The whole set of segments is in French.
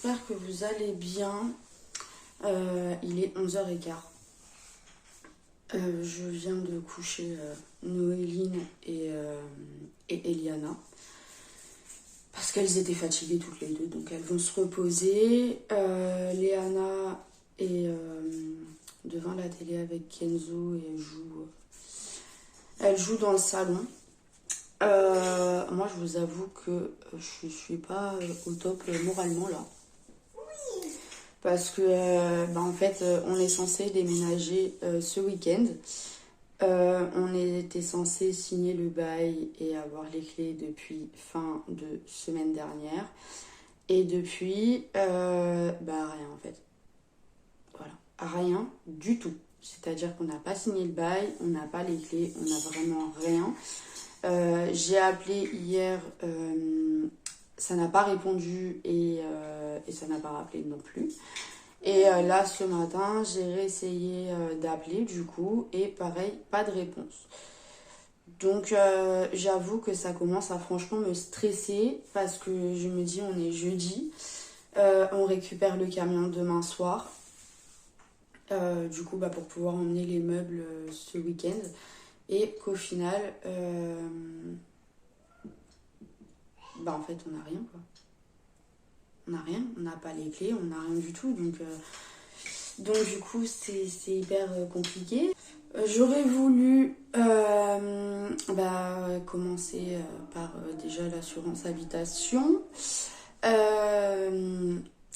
j'espère que vous allez bien. Il est 11h15. Je viens de coucher Noéline et Eliana. Parce qu'elles étaient fatiguées toutes les deux, donc elles vont se reposer. Léana est devant la télé avec Kenzo et elle joue dans le salon. Moi je vous avoue que je suis pas au top moralement là. Parce que en fait on est censé déménager ce week-end. On était censé signer le bail et avoir les clés depuis fin de semaine dernière. Et depuis, rien en fait. Voilà, rien du tout. C'est-à-dire qu'on n'a pas signé le bail, on n'a pas les clés, on n'a vraiment rien. J'ai appelé hier, ça n'a pas répondu et ça n'a pas rappelé non plus. Et là, ce matin, j'ai réessayé d'appeler du coup et pareil, pas de réponse. Donc j'avoue que ça commence à franchement me stresser parce que je me dis on est jeudi, on récupère le camion demain soir. Du coup pour pouvoir emmener les meubles ce week-end. Et qu'au final, en fait, on n'a rien, quoi. On n'a rien, on n'a pas les clés, on n'a rien du tout. Donc du coup, c'est hyper compliqué. J'aurais voulu commencer par déjà l'assurance habitation.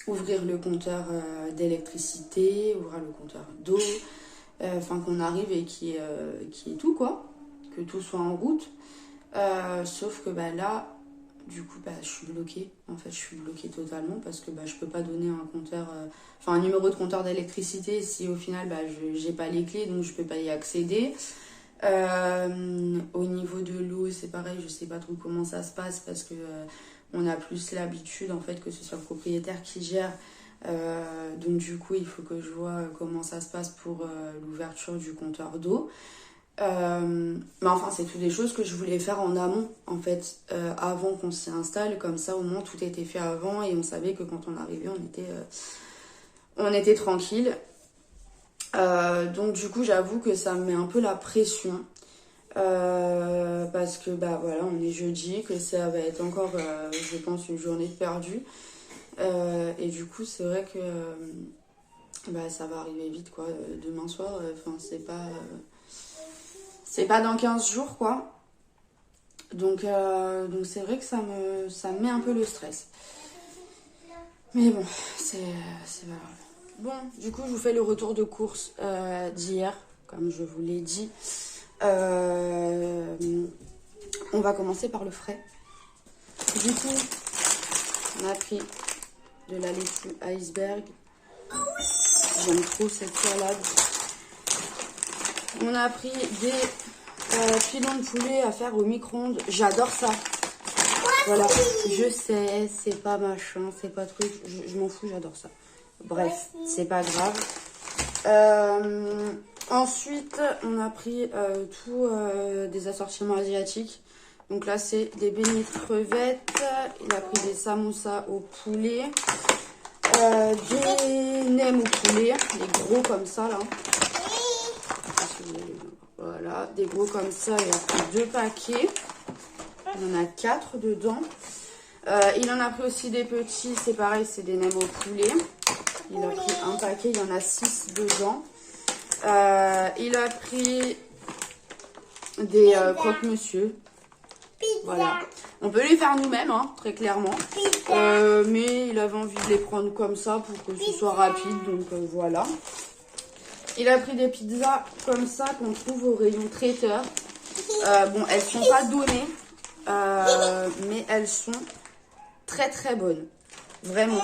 Ouvrir le compteur d'électricité, ouvrir le compteur d'eau. Qu'on arrive et qui est tout quoi, que tout soit en route, sauf que là du coup je suis bloquée, en fait je suis bloquée totalement parce que je peux pas donner un compteur, un numéro de compteur d'électricité si au final j'ai pas les clés, donc je peux pas y accéder. Au niveau de l'eau c'est pareil, je sais pas trop comment ça se passe parce que on a plus l'habitude en fait que ce soit le propriétaire qui gère. Donc du coup il faut que je vois comment ça se passe pour l'ouverture du compteur d'eau. C'est toutes des choses que je voulais faire en amont en fait, avant qu'on s'y installe, comme ça au moins tout était fait avant et on savait que quand on arrivait on était tranquille. Donc du coup j'avoue que ça me met un peu la pression. Parce que on est jeudi, que ça va être encore je pense une journée de perdue. Et du coup c'est vrai que ça va arriver vite quoi, demain soir, c'est pas dans 15 jours quoi. Donc c'est vrai que ça me met un peu le stress. Mais bon, c'est pas grave. Bon, du coup je vous fais le retour de course d'hier, comme je vous l'ai dit. On va commencer par le frais. Du coup, on a pris de la laitue iceberg. J'aime trop cette salade. On a pris des pilons de poulet à faire au micro-ondes. J'adore ça. Voilà, je sais, c'est pas machin, c'est pas truc. Je m'en fous, j'adore ça. Bref, c'est pas grave. Ensuite, on a pris des assortiments asiatiques. Donc là, c'est des beignets de crevettes. Il a pris des samoussas au poulet. Des nems au poulet. Des gros comme ça, là. Voilà, des gros comme ça. Il a pris 2 paquets. Il y en a 4 dedans. Il en a pris aussi des petits. C'est pareil, c'est des nems au poulet. Il a pris un paquet. Il y en a 6 dedans. Il a pris des croque-monsieur. Voilà. On peut les faire nous-mêmes, hein, très clairement. Mais il avait envie de les prendre comme ça pour que ce soit rapide. Donc voilà. Il a pris des pizzas comme ça qu'on trouve au rayon traiteur. Elles sont pas données. Mais elles sont très très bonnes. Vraiment.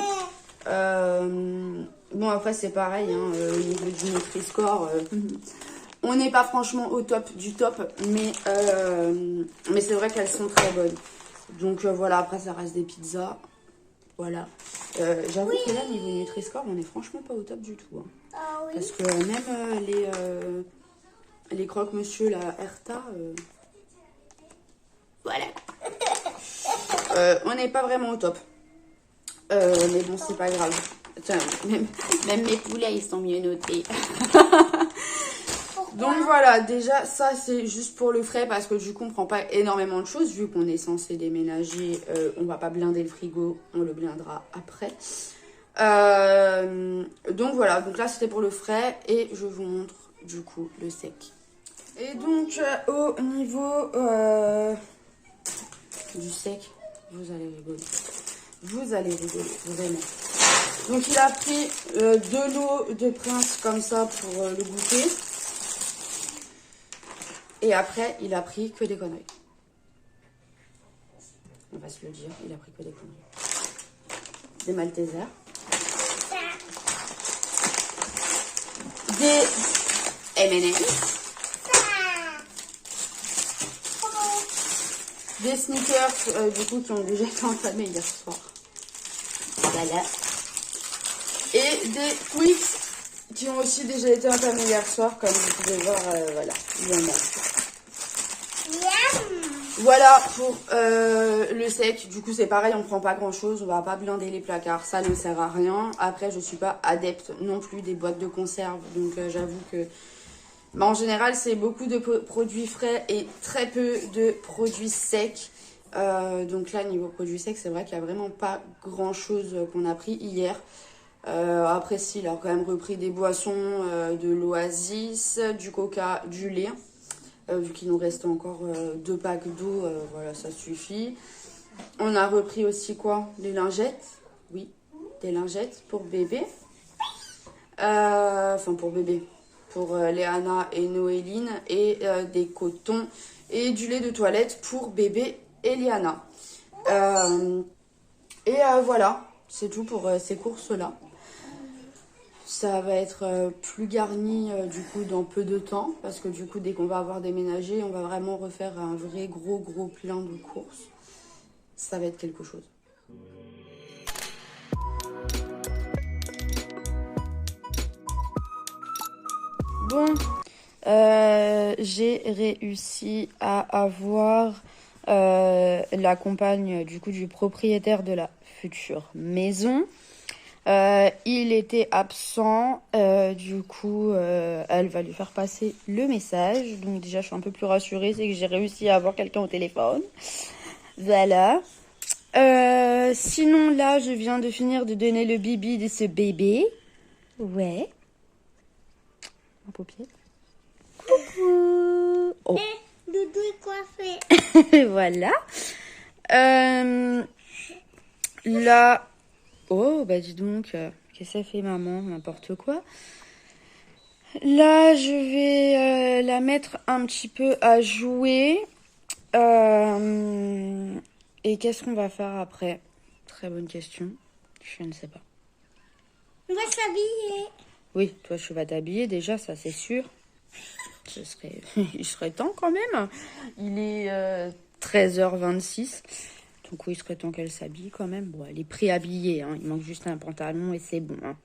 Après c'est pareil, hein, au niveau du Nutri-Score, on n'est pas franchement au top du top, mais c'est vrai qu'elles sont très bonnes. Donc voilà, après ça reste des pizzas. Voilà. J'avoue que là, niveau Nutri-Score, on est franchement pas au top du tout. Hein. Ah, oui. Parce que même les croque-monsieur, la Erta, voilà. On n'est pas vraiment au top. Mais bon, c'est pas grave. Tiens, même mes poulets, ils sont mieux notés. Donc voilà, déjà, ça, c'est juste pour le frais parce que du coup, on prend pas énormément de choses. Vu qu'on est censé déménager, on va pas blinder le frigo, on le blindera après. Donc voilà, donc là, c'était pour le frais et je vous montre du coup le sec. Et donc, au niveau du sec, vous allez rigoler. Vous allez rigoler, vraiment. Donc, il a pris de l'eau de Prince comme ça pour le goûter. Et après, il a pris que des conneries. On va se le dire, il a pris que des conneries. Des Maltesers. Des M&M's. Des sneakers, du coup, qui ont déjà été entamés hier soir. Voilà. Et des Twix qui ont aussi déjà été entamés hier soir, comme vous pouvez voir, voilà. Il y en a. Voilà pour le sec. Du coup, c'est pareil, on prend pas grand chose. On va pas blinder les placards, ça ne sert à rien. Après, je suis pas adepte non plus des boîtes de conserve. Donc, j'avoue que en général, c'est beaucoup de produits frais et très peu de produits secs. Donc là, niveau produits secs, c'est vrai qu'il n'y a vraiment pas grand chose qu'on a pris hier. Après, si, il a quand même repris des boissons, de l'Oasis, du coca, du lait. Vu qu'il nous reste encore 2 packs d'eau, voilà, ça suffit. On a repris aussi quoi? Les lingettes. Oui, des lingettes pour bébé. Enfin, pour bébé. Pour Léana et Noéline. Et des cotons et du lait de toilette pour bébé et Léana. Voilà, c'est tout pour ces courses-là. Ça va être plus garni du coup dans peu de temps. Parce que du coup, dès qu'on va avoir déménagé, on va vraiment refaire un vrai gros plein de courses. Ça va être quelque chose. Bon, j'ai réussi à avoir la compagne du coup du propriétaire de la future maison. Il était absent, du coup elle va lui faire passer le message. Donc déjà je suis un peu plus rassurée, c'est que j'ai réussi à avoir quelqu'un au téléphone. Voilà. Sinon là je viens de finir de donner le bibi de ce bébé. Ouais. Un paupier. Coucou. Oh. Doudou est coiffé. Voilà. Là. Oh, bah dis donc, qu'est-ce que ça fait maman? N'importe quoi. Là, je vais la mettre un petit peu à jouer. Et qu'est-ce qu'on va faire après? Très bonne question. Je ne sais pas. On va s'habiller. Oui, toi, je vais t'habiller déjà, ça c'est sûr. Il serait temps quand même. Il est 13h26. Donc oui, il serait temps qu'elle s'habille quand même. Bon, elle est pré-habillée, hein. Il manque juste un pantalon et c'est bon. Hein.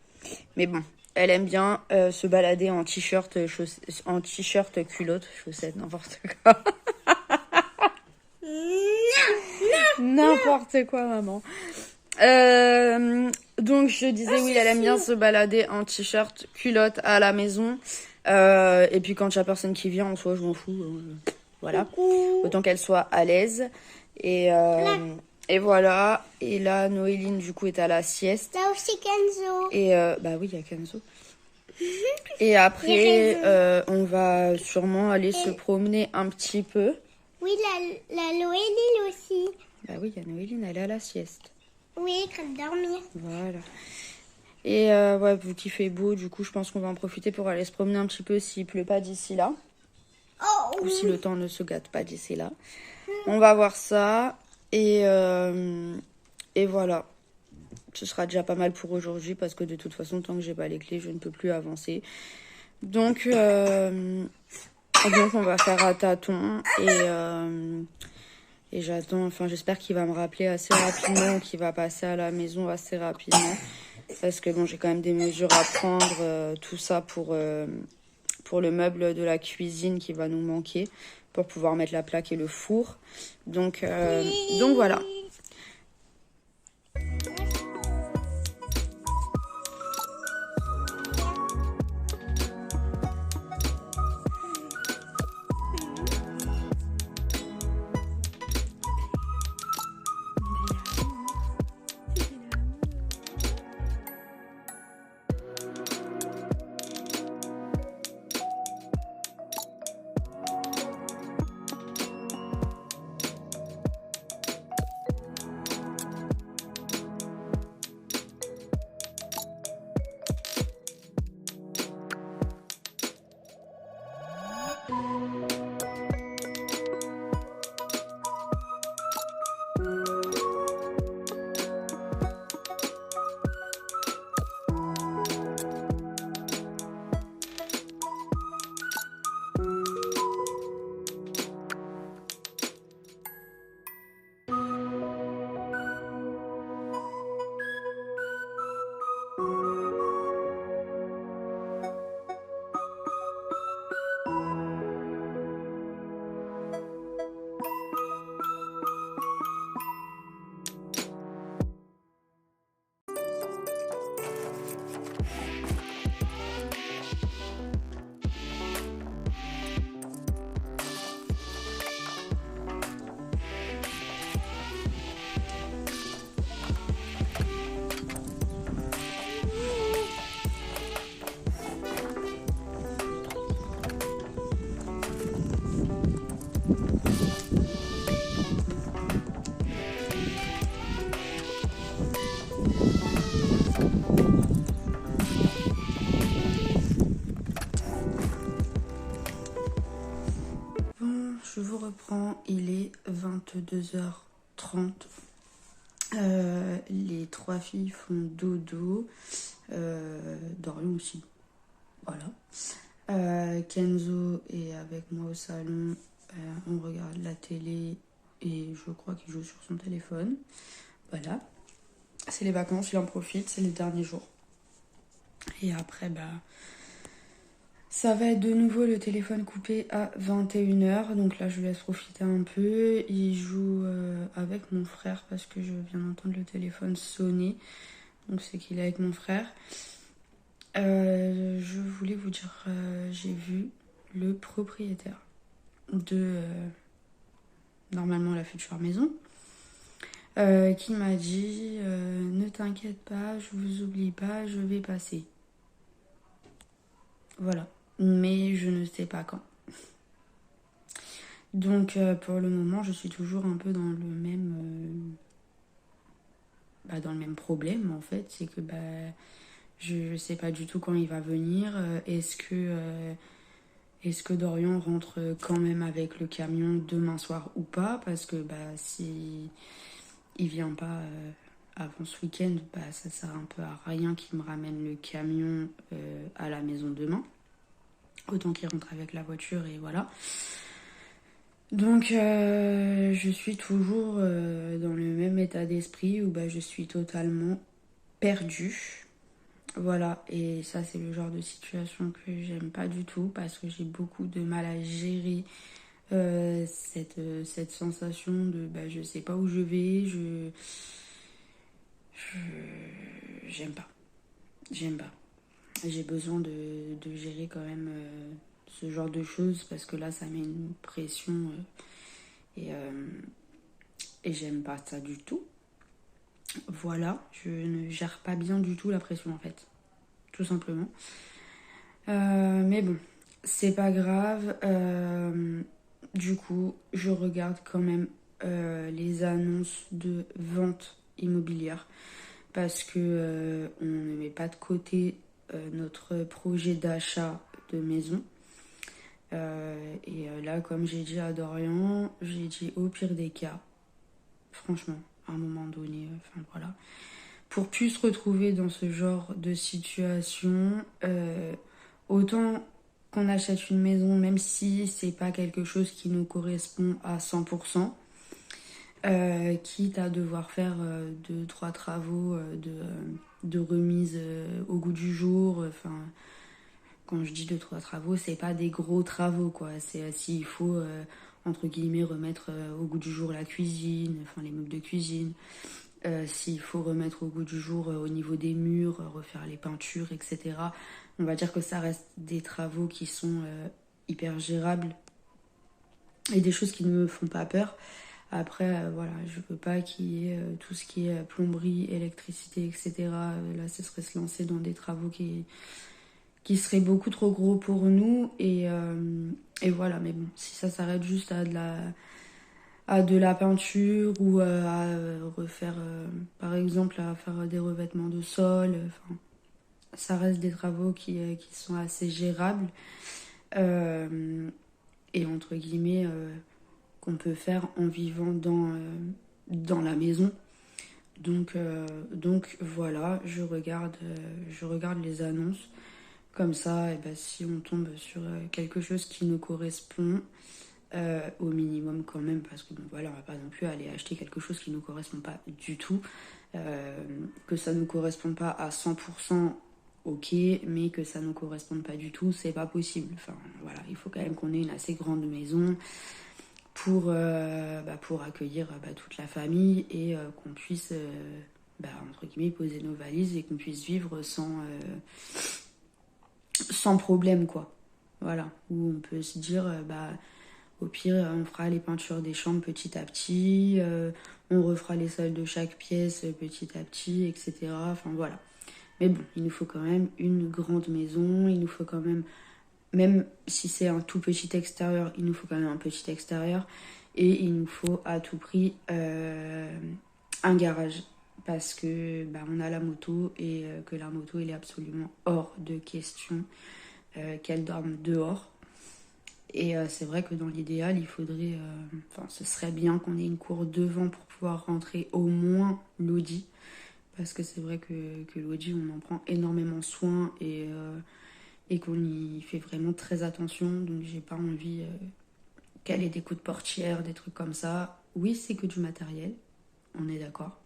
Mais bon, elle aime bien se balader en t-shirt, culotte, chaussettes, n'importe quoi. N'importe quoi, maman. Donc je disais oui, elle aime bien se balader en t-shirt, culotte à la maison. Et puis quand il n'y a personne qui vient, en soi, je m'en fous. Voilà. Autant qu'elle soit à l'aise. Et voilà. Et là, Noéline, du coup, est à la sieste. Là aussi Kenzo. Et bah oui, il y a Kenzo. Et après, on va sûrement aller se promener un petit peu. Oui, la Noéline aussi. Bah oui, il y a Noéline, elle est à la sieste. Oui, elle va dormir. Voilà. Et ouais, vu qu'il fait beau, du coup, je pense qu'on va en profiter pour aller se promener un petit peu s'il pleut pas d'ici là. Oh, Ou si le temps ne se gâte pas d'ici là. On va voir ça. Et voilà. Ce sera déjà pas mal pour aujourd'hui parce que de toute façon, tant que j'ai pas les clés, je ne peux plus avancer. Donc on va faire à tâtons. Et j'attends, enfin j'espère qu'il va me rappeler assez rapidement, qu'il va passer à la maison assez rapidement. Parce que bon, j'ai quand même des mesures à prendre, tout ça pour le meuble de la cuisine qui va nous manquer, pour pouvoir mettre la plaque et le four. Donc voilà. reprend, il est 22h30. Les 3 filles font dodo. Dorian aussi. Voilà. Kenzo est avec moi au salon. On regarde la télé et je crois qu'il joue sur son téléphone. Voilà. C'est les vacances, il en profite, c'est les derniers jours. Et après, ça va être de nouveau le téléphone coupé à 21h. Donc là, je lui laisse profiter un peu. Il joue avec mon frère parce que je viens d'entendre le téléphone sonner. Donc c'est qu'il est avec mon frère. Je voulais vous dire, j'ai vu le propriétaire de normalement la future maison qui m'a dit ne t'inquiète pas, je vous oublie pas, je vais passer. Voilà, mais je ne sais pas quand. Donc pour le moment, je suis toujours un peu dans le même problème en fait, c'est que je sais pas du tout quand il va venir. Est-ce que Dorian rentre quand même avec le camion demain soir ou pas? Parce que si il vient pas avant ce week-end, ça sert un peu à rien qu'il me ramène le camion à la maison demain. Autant qu'il rentre avec la voiture et voilà. Donc je suis toujours dans le même état d'esprit où je suis totalement perdue. Voilà, et ça c'est le genre de situation que j'aime pas du tout parce que j'ai beaucoup de mal à gérer cette sensation de je sais pas où je vais, j'aime pas. J'ai besoin de gérer quand même ce genre de choses parce que là ça met une pression et j'aime pas ça du tout. Voilà, je ne gère pas bien du tout la pression en fait, tout simplement. Mais bon, c'est pas grave. Du coup, je regarde quand même les annonces de vente immobilière parce que on ne met pas de côté notre projet d'achat de maison. Et là, comme j'ai dit à Dorian, j'ai dit au pire des cas, franchement, à un moment donné, voilà, pour plus se retrouver dans ce genre de situation, autant qu'on achète une maison, même si c'est pas quelque chose qui nous correspond à 100%, quitte à devoir faire 2-3 travaux de remise au goût du jour. Quand je dis 2-3 travaux, c'est pas des gros travaux, quoi. C'est s'il faut, entre guillemets, remettre au goût du jour la cuisine, les meubles de cuisine. S'il faut remettre au goût du jour au niveau des murs, refaire les peintures, etc. On va dire que ça reste des travaux qui sont hyper gérables et des choses qui ne me font pas peur. Après, voilà, je veux pas qu'il y ait tout ce qui est plomberie, électricité, etc. Là, ce serait se lancer dans des travaux qui seraient beaucoup trop gros pour nous. Et voilà, mais bon, si ça s'arrête juste à de la peinture ou à refaire, par exemple, à faire des revêtements de sol, ça reste des travaux qui sont assez gérables et entre guillemets qu'on peut faire en vivant dans la maison. Donc voilà, je regarde les annonces. Comme ça, si on tombe sur quelque chose qui nous correspond, au minimum quand même, parce que on va pas non plus aller acheter quelque chose qui nous correspond pas du tout. Que ça nous corresponde pas à 100%, ok, mais que ça nous corresponde pas du tout, c'est pas possible. Voilà, il faut quand même qu'on ait une assez grande maison pour accueillir toute la famille et qu'on puisse entre guillemets poser nos valises et qu'on puisse vivre sans problème, quoi. Voilà, où on peut se dire au pire on fera les peintures des chambres petit à petit, on refera les salles de chaque pièce petit à petit, etc. Voilà, mais bon, il nous faut quand même une grande maison, il nous faut quand même si c'est un tout petit extérieur, il nous faut quand même un petit extérieur et il nous faut à tout prix un garage parce que on a la moto et que la moto elle est absolument hors de question qu'elle dorme dehors Et c'est vrai que dans l'idéal, il faudrait... ce serait bien qu'on ait une cour devant pour pouvoir rentrer au moins l'audi. Parce que c'est vrai que l'audi, on en prend énormément soin et qu'on y fait vraiment très attention. Donc j'ai pas envie qu'elle ait des coups de portière, des trucs comme ça. Oui, c'est que du matériel, on est d'accord.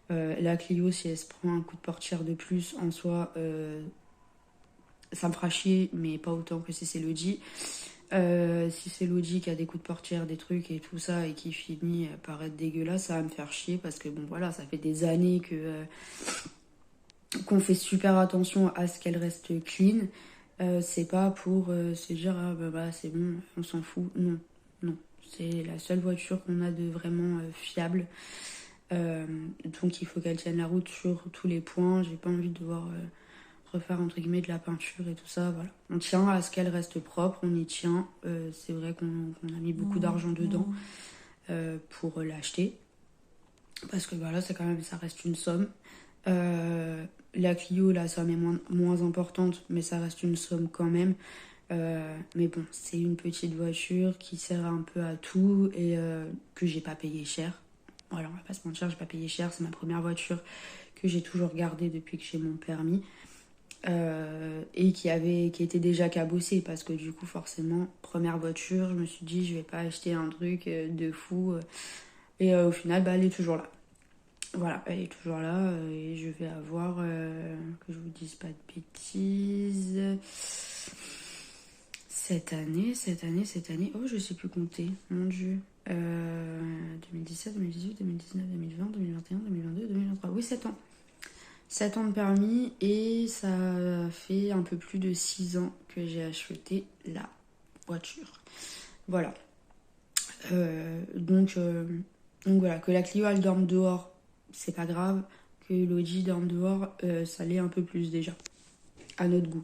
La Clio, si elle se prend un coup de portière de plus en soi, ça me fera chier, mais pas autant que si c'est l'audi. Si c'est l'audi qui a des coups de portière, des trucs et tout ça, et qui finit par être dégueulasse, ça va me faire chier parce que bon voilà, ça fait des années qu'on fait super attention à ce qu'elle reste clean. C'est pas pour se dire ah bah c'est bon, on s'en fout. Non, non. C'est la seule voiture qu'on a de vraiment fiable. Donc il faut qu'elle tienne la route sur tous les points. J'ai pas envie de devoir refaire entre guillemets de la peinture et tout ça. Voilà. On tient à ce qu'elle reste propre, on y tient. C'est vrai qu'on a mis beaucoup d'argent dedans pour l'acheter. Parce que voilà, c'est quand même, ça reste une somme. La Clio, la somme est moins importante, mais ça reste une somme quand même. Mais bon, c'est une petite voiture qui sert un peu à tout et que j'ai pas payé cher. Voilà, on va pas se mentir, j'ai pas payé cher. C'est ma première voiture que j'ai toujours gardée depuis que j'ai mon permis. Et qui était déjà cabossée parce que du coup, forcément, première voiture, je me suis dit, je vais pas acheter un truc de fou. Et au final, bah, elle est toujours là. Voilà, elle est toujours là et je vais avoir, que je vous dise pas de bêtises, cette année, oh je sais plus compter, mon dieu, 2017, 2018, 2019, 2020, 2021, 2022, 2023, oui 7 ans. 7 ans de permis et ça fait un peu plus de 6 ans que j'ai acheté la voiture. Voilà. Donc voilà, que la Clio elle dorme dehors, c'est pas grave. Que l'audi dorme dehors, ça l'est un peu plus déjà, à notre goût.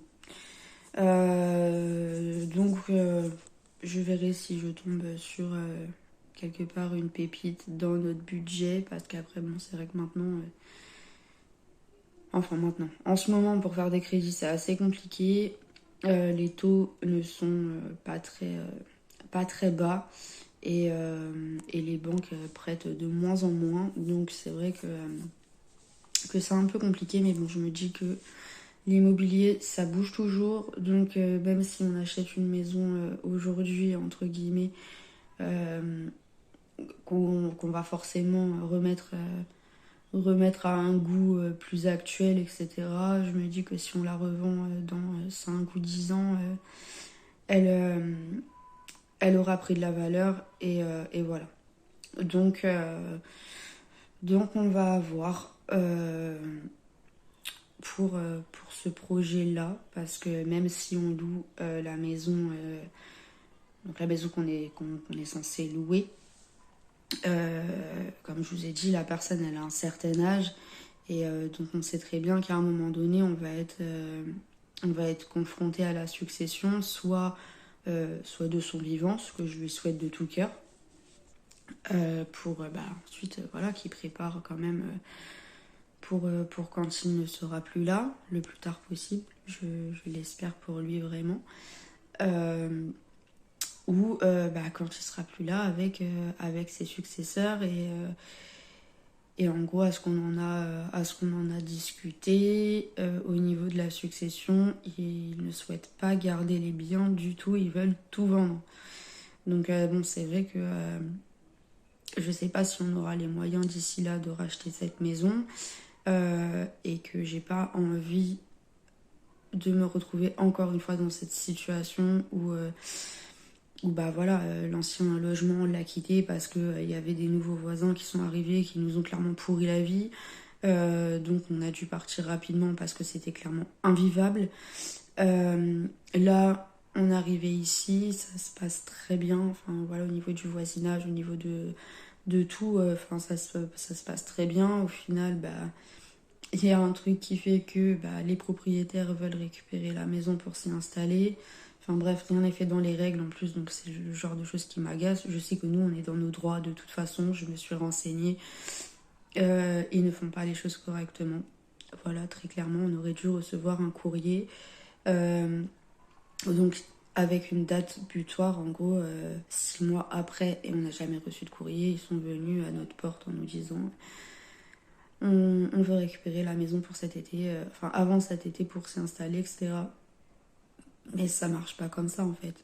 Donc je verrai si je tombe sur quelque part une pépite dans notre budget, parce qu'après bon c'est vrai que maintenant... maintenant, en ce moment pour faire des crédits c'est assez compliqué. Les taux ne sont pas très bas. Et les banques prêtent de moins en moins. Donc c'est vrai que c'est un peu compliqué. Mais bon, je me dis que l'immobilier, ça bouge toujours. Donc même si on achète une maison aujourd'hui, entre guillemets, qu'on va forcément remettre à un goût plus actuel, etc. Je me dis que si on la revend dans 5 ou 10 ans, elle aura pris de la valeur et voilà. Donc on va avoir pour ce projet-là, parce que même si on loue la maison, donc la maison qu'on est censé louer, comme je vous ai dit, la personne elle a un certain âge et donc on sait très bien qu'à un moment donné on va être confronté à la succession, soit de son vivant, ce que je lui souhaite de tout cœur, pour ensuite voilà, qu'il prépare quand même pour quand il ne sera plus là, le plus tard possible, je l'espère pour lui vraiment, ou quand il sera plus là avec ses successeurs et en gros à ce qu'on en a discuté au niveau de la succession, ils ne souhaitent pas garder les biens du tout, ils veulent tout vendre. Donc bon, c'est vrai que je sais pas si on aura les moyens d'ici là de racheter cette maison et que j'ai pas envie de me retrouver encore une fois dans cette situation où l'ancien logement on l'a quitté parce que il y avait des nouveaux voisins qui sont arrivés qui nous ont clairement pourri la vie, donc on a dû partir rapidement parce que c'était clairement invivable. Là on est arrivé ici, ça se passe très bien, enfin voilà, au niveau du voisinage, au niveau de tout, ça se passe très bien. Au final il y a un truc qui fait que les propriétaires veulent récupérer la maison pour s'y installer. Enfin bref, rien n'est fait dans les règles en plus, donc c'est le genre de choses qui m'agace. Je sais que nous, on est dans nos droits de toute façon, je me suis renseignée. Ils ne font pas les choses correctement. Voilà, très clairement, on aurait dû recevoir un courrier. Donc avec une date butoir, en gros 6 mois après, et on n'a jamais reçu de courrier. Ils sont venus à notre porte en nous disant on veut récupérer la maison pour cet été, enfin avant cet été pour s'y installer, etc. Mais ça marche pas comme ça en fait.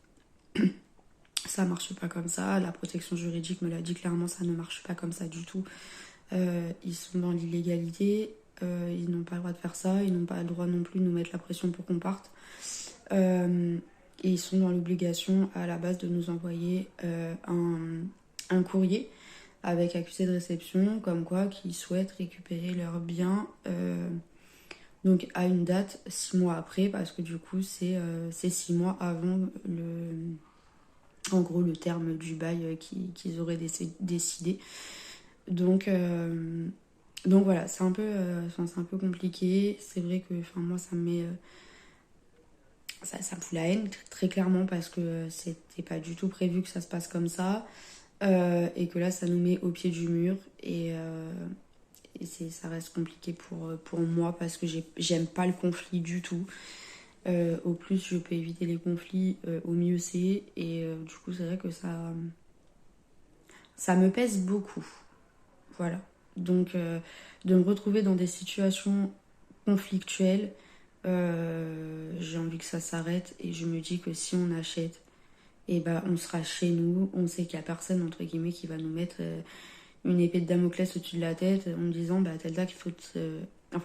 Ça marche pas comme ça. La protection juridique me l'a dit clairement, ça ne marche pas comme ça du tout. Ils sont dans l'illégalité, ils n'ont pas le droit de faire ça, ils n'ont pas le droit non plus de nous mettre la pression pour qu'on parte. Et ils sont dans l'obligation à la base de nous envoyer un courrier avec accusé de réception, comme quoi qu'ils souhaitent récupérer leurs biens donc à une date 6 mois après, parce que du coup c'est 6 mois avant en gros le terme du bail qu'ils auraient décidé. Donc voilà, c'est un peu compliqué. C'est vrai que moi ça me met ça me fout la haine très clairement, parce que c'était pas du tout prévu que ça se passe comme ça, et que là ça nous met au pied du mur, et ça reste compliqué pour moi, parce que j'aime pas le conflit du tout. Au plus je peux éviter les conflits, au mieux c'est, et du coup c'est vrai que ça me pèse beaucoup, voilà. Donc de me retrouver dans des situations conflictuelles, j'ai envie que ça s'arrête, et je me dis que si on achète, et on sera chez nous, on sait qu'il n'y a personne entre guillemets qui va nous mettre une épée de Damoclès au-dessus de la tête en me disant à telle date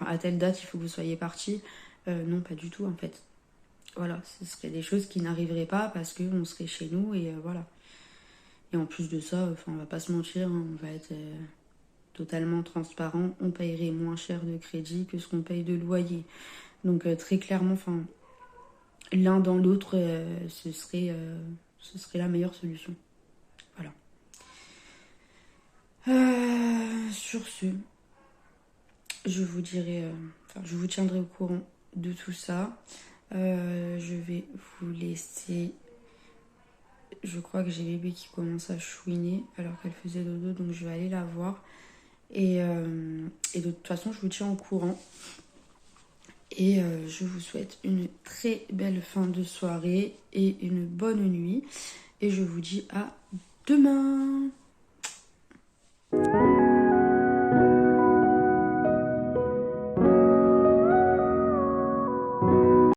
à telle date il faut que vous soyez partis. Non, pas du tout en fait. Voilà, ce serait des choses qui n'arriveraient pas, parce qu'on serait chez nous, et voilà. Et en plus de ça, on va pas se mentir, hein, on va être totalement transparent, on payerait moins cher de crédit que ce qu'on paye de loyer. Donc très clairement, l'un dans l'autre, ce serait la meilleure solution. Voilà. Sur ce, je vous tiendrai au courant de tout ça. Je vais vous laisser. Je crois que j'ai bébé qui commence à chouiner alors qu'elle faisait dodo, donc je vais aller la voir. Et de toute façon, je vous tiens au courant. Et je vous souhaite une très belle fin de soirée et une bonne nuit. Et je vous dis à demain.